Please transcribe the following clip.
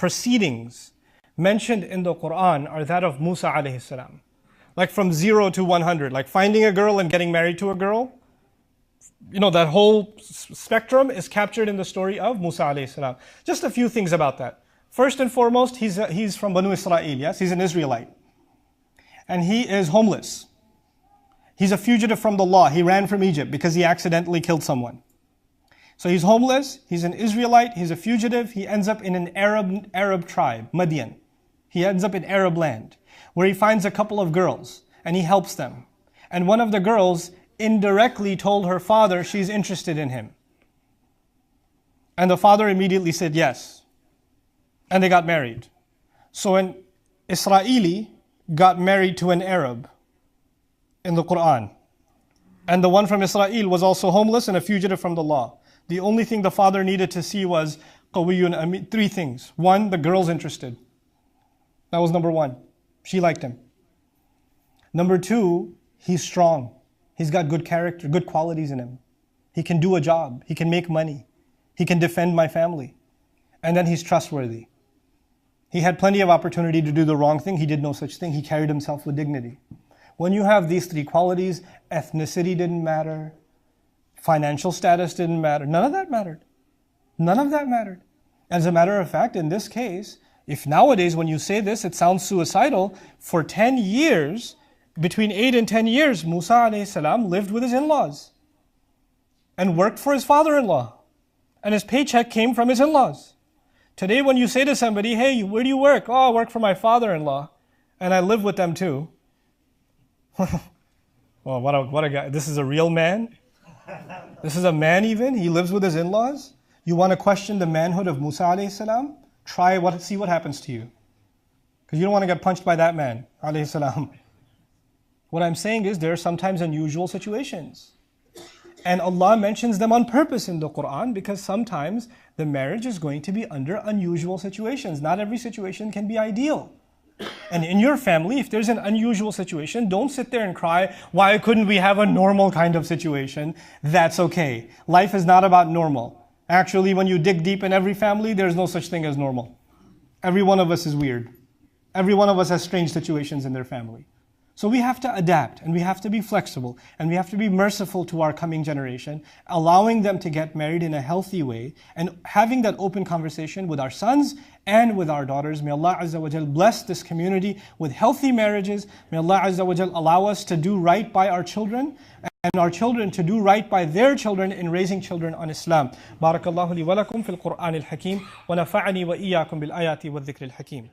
proceedings mentioned in the Qur'an are that of Musa alayhi salam. Like from 0 to 100, like finding a girl and getting married to a girl. That whole spectrum is captured in the story of Musa alayhi salam. Just a few things about that. First and foremost, he's from Banu Israel, yes? He's an Israelite. And he is homeless. He's a fugitive from the law. He ran from Egypt because he accidentally killed someone. So he's homeless, he's an Israelite, he's a fugitive, he ends up in an Arab tribe, Madian. He ends up in Arab land, where he finds a couple of girls, and he helps them. And one of the girls indirectly told her father she's interested in him. And the father immediately said yes. And they got married. So an Israeli got married to an Arab in the Qur'an. And the one from Israel was also homeless and a fugitive from the law. The only thing the father needed to see was qawiyun amin, 3 things. 1, the girl's interested. That was number 1. She liked him. Number 2, he's strong. He's got good character, good qualities in him. He can do a job. He can make money. He can defend my family. And then he's trustworthy. He had plenty of opportunity to do the wrong thing. He did no such thing. He carried himself with dignity. When you have these 3 qualities, ethnicity didn't matter. Financial status didn't matter. None of that mattered. None of that mattered. As a matter of fact, in this case, if nowadays when you say this, it sounds suicidal, for 10 years, between 8 and 10 years, Musa alayhi salam lived with his in-laws and worked for his father-in-law. And his paycheck came from his in-laws. Today when you say to somebody, hey, where do you work? Oh, I work for my father-in-law and I live with them too. Well, what a guy. This is a real man? This is a man even? He lives with his in-laws? You want to question the manhood of Musa alayhi salam? See what happens to you. Because you don't want to get punched by that man alayhi salam. What I'm saying is there are sometimes unusual situations. And Allah mentions them on purpose in the Qur'an because sometimes the marriage is going to be under unusual situations. Not every situation can be ideal. And in your family, if there's an unusual situation, don't sit there and cry, why couldn't we have a normal kind of situation? That's okay. Life is not about normal. Actually, when you dig deep in every family, there's no such thing as normal. Every one of us is weird. Every one of us has strange situations in their family. So we have to adapt and we have to be flexible and we have to be merciful to our coming generation, allowing them to get married in a healthy way and having that open conversation with our sons and with our daughters. May Allah Azza wa Jal bless this community with healthy marriages. May Allah Azza wa Jal allow us to do right by our children and our children to do right by their children in raising children on Islam. Barakallahu li wa lakum fil Qur'an al-Hakim wa nafa'ani wa iyyakum bil ayati wa dhikr al-Hakim.